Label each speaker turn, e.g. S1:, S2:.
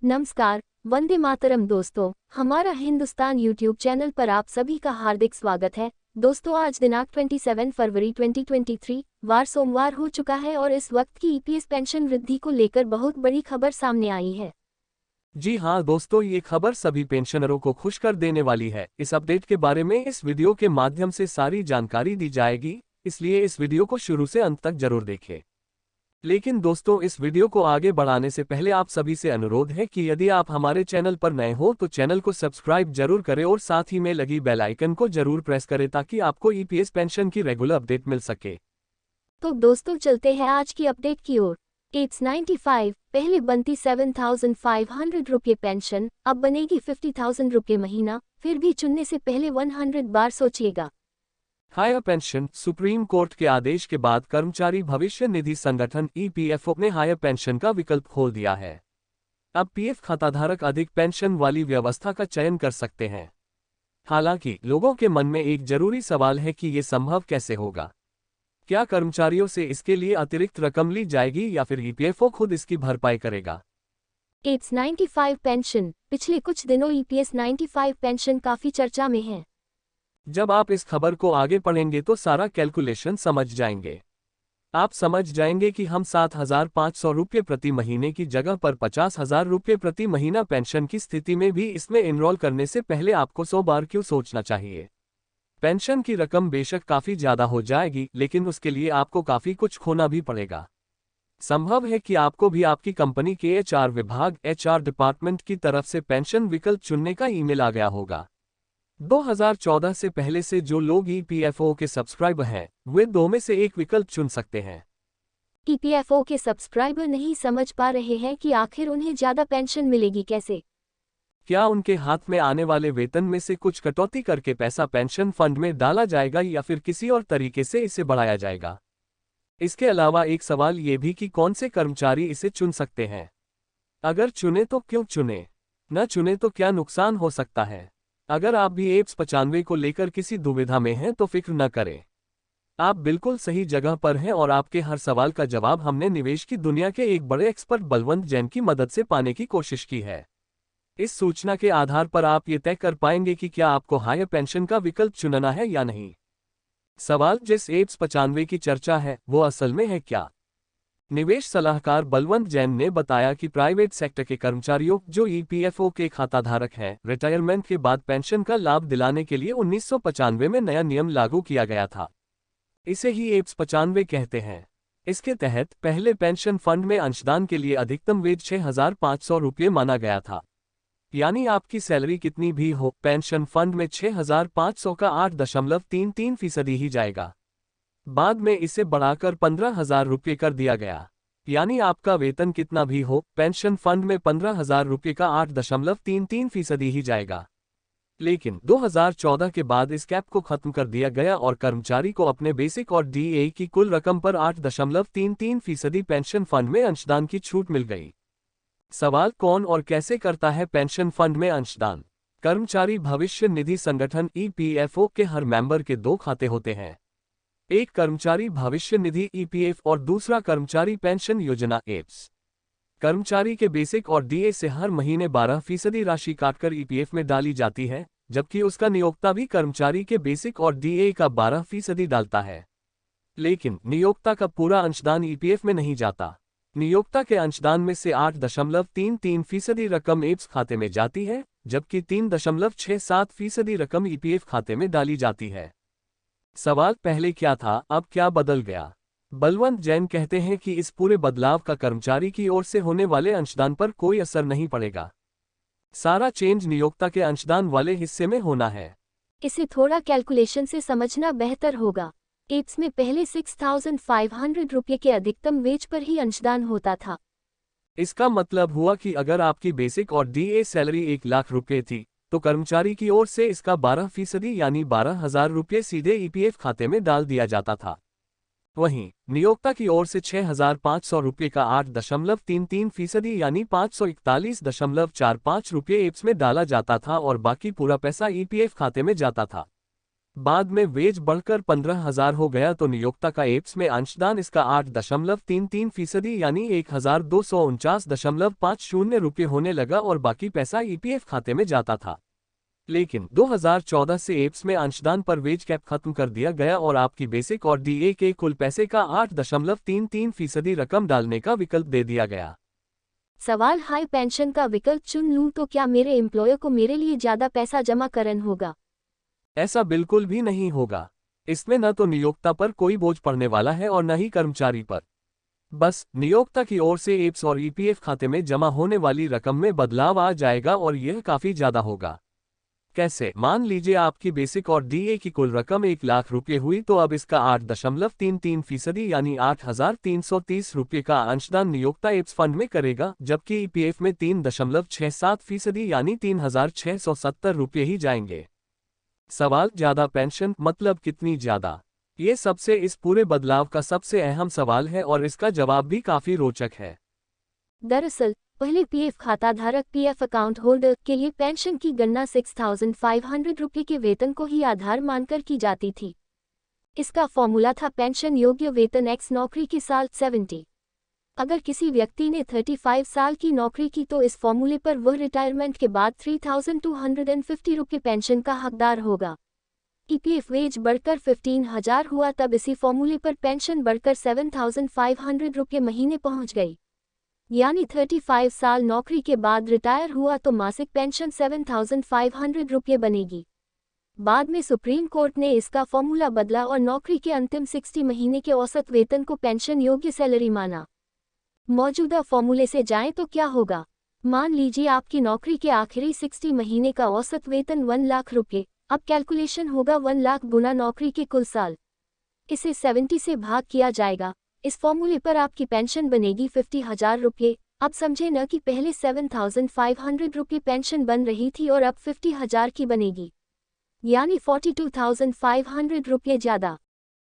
S1: नमस्कार, वंदे मातरम दोस्तों, हमारा हिंदुस्तान यूट्यूब चैनल पर आप सभी का हार्दिक स्वागत है। दोस्तों आज दिनांक 27 फरवरी 2023 वार सोमवार हो चुका है और इस वक्त की ईपीएस पेंशन वृद्धि को लेकर बहुत बड़ी खबर सामने आई है।
S2: जी हां दोस्तों, ये खबर सभी पेंशनरों को खुश कर देने वाली है। इस अपडेट के बारे में इस वीडियो के माध्यम से सारी जानकारी दी जाएगी, इसलिए इस वीडियो को शुरू से अंत तक जरूर देखें। लेकिन दोस्तों, इस वीडियो को आगे बढ़ाने से पहले आप सभी से अनुरोध है कि यदि आप हमारे चैनल पर नए हो तो चैनल को सब्सक्राइब जरूर करें और साथ ही में लगी बेल आइकन को जरूर प्रेस करें ताकि आपको ईपीएस पेंशन की रेगुलर अपडेट मिल सके।
S1: तो दोस्तों चलते हैं आज की अपडेट की ओर। एट्स 95 पहले बनती 7,500 रुपये पेंशन, अब बनेगी 50,000 रुपये महीना। फिर भी चुनने से पहले 100 बार सोचिएगा।
S2: Higher pension. सुप्रीम कोर्ट के आदेश के बाद कर्मचारी भविष्य निधि संगठन ईपीएफओ ने हायर पेंशन का विकल्प खोल दिया है। अब पीएफ खाताधारक अधिक पेंशन वाली व्यवस्था का चयन कर सकते हैं। हालांकि लोगों के मन में एक जरूरी सवाल है कि ये संभव कैसे होगा। क्या कर्मचारियों से इसके लिए अतिरिक्त रकम ली जाएगी या फिर ईपीएफओ खुद इसकी भरपाई करेगा।
S1: एट्स 95 पेंशन। पिछले कुछ दिनों ईपीएस 95 पेंशन काफी चर्चा में है।
S2: जब आप इस खबर को आगे पढ़ेंगे तो सारा कैलकुलेशन समझ जाएंगे। आप समझ जाएंगे कि हम 7,500 रुपये प्रति महीने की जगह पर 50,000 रुपये प्रति महीना पेंशन की स्थिति में भी इसमें एनरोल करने से पहले आपको 100 बार क्यों सोचना चाहिए। पेंशन की रकम बेशक काफ़ी ज़्यादा हो जाएगी, लेकिन उसके लिए आपको काफ़ी कुछ खोना भी पड़ेगा। संभव है कि आपको भी आपकी कंपनी के एचआर विभाग एचआर डिपार्टमेंट की तरफ से पेंशन विकल्प चुनने का ईमेल आ गया होगा। 2014 से पहले से जो लोग ईपीएफओ के सब्सक्राइबर हैं, वे दो में से एक विकल्प चुन सकते हैं।
S1: ईपीएफओ के सब्सक्राइबर नहीं समझ पा रहे हैं कि आखिर उन्हें ज्यादा पेंशन मिलेगी कैसे।
S2: क्या उनके हाथ में आने वाले वेतन में से कुछ कटौती करके पैसा पेंशन फंड में डाला जाएगा या फिर किसी और तरीके से इसे बढ़ाया जाएगा। इसके अलावा एक सवाल ये भी कि कौन से कर्मचारी इसे चुन सकते हैं। अगर चुने तो क्यों चुने, न चुने तो क्या नुकसान हो सकता है। अगर आप भी एप्स 95 को लेकर किसी दुविधा में हैं तो फिक्र न करें। आप बिल्कुल सही जगह पर हैं और आपके हर सवाल का जवाब हमने निवेश की दुनिया के एक बड़े एक्सपर्ट बलवंत जैन की मदद से पाने की कोशिश की है। इस सूचना के आधार पर आप ये तय कर पाएंगे कि क्या आपको हायर पेंशन का विकल्प चुनना है या नहीं। सवाल जिस एप्स 95 की चर्चा है वो असल में है क्या। निवेश सलाहकार बलवंत जैन ने बताया कि प्राइवेट सेक्टर के कर्मचारियों जो ईपीएफओ के खाताधारक हैं, रिटायरमेंट के बाद पेंशन का लाभ दिलाने के लिए 1995 में नया नियम लागू किया गया था। इसे ही एप्स 95 कहते हैं। इसके तहत पहले पेंशन फंड में अंशदान के लिए अधिकतम वेज 6,500 रुपये माना गया था। यानी आपकी सैलरी कितनी भी हो, पेंशन फंड में 6,500 का 8.33% ही जाएगा। बाद में इसे बढ़ाकर 15,000 रुपये कर दिया गया। यानी आपका वेतन कितना भी हो, पेंशन फंड में 15,000 रुपये का 8.33% ही जाएगा। लेकिन 2014 के बाद इस कैप को खत्म कर दिया गया और कर्मचारी को अपने बेसिक और डीए की कुल रकम पर 8.33% पेंशन फंड में अंशदान की छूट मिल गई। सवाल कौन और कैसे करता है पेंशन फंड में अंशदान। कर्मचारी भविष्य निधि संगठन ईपीएफओ के हर मेंबर के दो खाते होते हैं। एक कर्मचारी भविष्य निधि ईपीएफ और दूसरा कर्मचारी पेंशन योजना एप्स। कर्मचारी के बेसिक और डीए से हर महीने 12% राशि काटकर ईपीएफ में डाली जाती है, जबकि उसका नियोक्ता भी कर्मचारी के बेसिक और डीए का 12% डालता है। लेकिन नियोक्ता का पूरा अंशदान ईपीएफ में नहीं जाता। नियोक्ता के अंशदान में से 8.33% रकम एप्स खाते में जाती है, जबकि 3.67% रकम ईपीएफ खाते में डाली जाती है। सवाल पहले क्या था, अब क्या बदल गया। बलवंत जैन कहते हैं कि इस पूरे बदलाव का कर्मचारी की ओर से होने वाले अंशदान पर कोई असर नहीं पड़ेगा। सारा चेंज नियोक्ता के अंशदान वाले हिस्से में होना है।
S1: इसे थोड़ा कैलकुलेशन से समझना बेहतर होगा। एप्स में पहले 6,500 रुपये के अधिकतम वेज पर ही अंशदान होता था।
S2: इसका मतलब हुआ कि अगर आपकी बेसिक और डीए सैलरी 1,00,000 रुपये थी तो कर्मचारी की ओर से इसका 12% यानी 12,000 रुपये सीधे ईपीएफ खाते में डाल दिया जाता था। वहीं नियोक्ता की ओर से 6,500 रुपये का 8.33% यानी 541.45 रुपये एप्स में डाला जाता था और बाकी पूरा पैसा ईपीएफ खाते में जाता था। बाद में वेज बढ़कर 15,000 हो गया तो नियोक्ता का एप्स में अंशदान इसका 8.33% यानी 1,249.50 रुपये होने लगा और बाकी पैसा ईपीएफ खाते में जाता था। लेकिन 2014 से एप्स में अंशदान पर वेज कैप खत्म कर दिया गया और आपकी बेसिक और डीए के कुल पैसे का 8.33% रकम डालने का विकल्प दे दिया गया।
S1: सवाल, हाई पेंशन का विकल्प चुन लूं तो क्या मेरे एम्प्लॉयर को मेरे लिए ज्यादा पैसा जमा करना होगा?
S2: ऐसा बिल्कुल भी नहीं होगा। इसमें न तो नियोक्ता पर कोई बोझ पड़ने वाला है और न ही कर्मचारी पर। बस नियोक्ता की ओर से एप्स और ईपीएफ खाते में जमा होने वाली रकम में बदलाव आ जाएगा और यह काफी ज्यादा होगा। कैसे? मान लीजिए आपकी बेसिक और डीए की कुल रकम 1,00,000 रुपये हुई तो अब इसका 8.33% यानी 8,330 रुपये का अंशदान नियोक्ता एप्स फंड में करेगा, जबकि ईपीएफ में 3.67% यानी 3,670 रुपये ही जाएंगे। सवाल, ज्यादा पेंशन मतलब कितनी ज्यादा? ये सबसे इस पूरे बदलाव का सबसे अहम सवाल है और इसका जवाब भी काफी रोचक है।
S1: दरअसल पहले पीएफ खाता धारक पीएफ अकाउंट होल्डर के लिए पेंशन की गणना 6,500 रुपये के वेतन को ही आधार मानकर की जाती थी। इसका फॉर्मूला था पेंशन योग्य वेतन x नौकरी की साल 70। अगर किसी व्यक्ति ने 35 साल की नौकरी की तो इस फॉर्मूले पर वह रिटायरमेंट के बाद 3,250 रुपये पेंशन का हकदार होगा। ईपीएफ वेज बढ़कर 15,000 हुआ तब इसी फॉर्मूले पर पेंशन बढ़कर 7,500 रुपये महीने पहुंच गई। यानी 35 साल नौकरी के बाद रिटायर हुआ तो मासिक पेंशन 7,500 रुपये बनेगी। बाद में सुप्रीम कोर्ट ने इसका फॉर्मूला बदला और नौकरी के अंतिम 60 महीने के औसत वेतन को पेंशन योग्य सैलरी माना। मौजूदा फॉर्मूले से जाएं तो क्या होगा? मान लीजिए आपकी नौकरी के आखिरी 60 महीने का औसत वेतन 1,00,000 रुपये। अब कैलकुलेशन होगा 1,00,000 गुना नौकरी के कुल साल। इसे 70 से भाग किया जाएगा। इस फॉर्मूले पर आपकी पेंशन बनेगी 50,000 रुपये। अब समझे न कि पहले 7,500 रुपये पेंशन बन रही थी और अब 50,000 की बनेगी, यानी 42,500 रुपये ज़्यादा।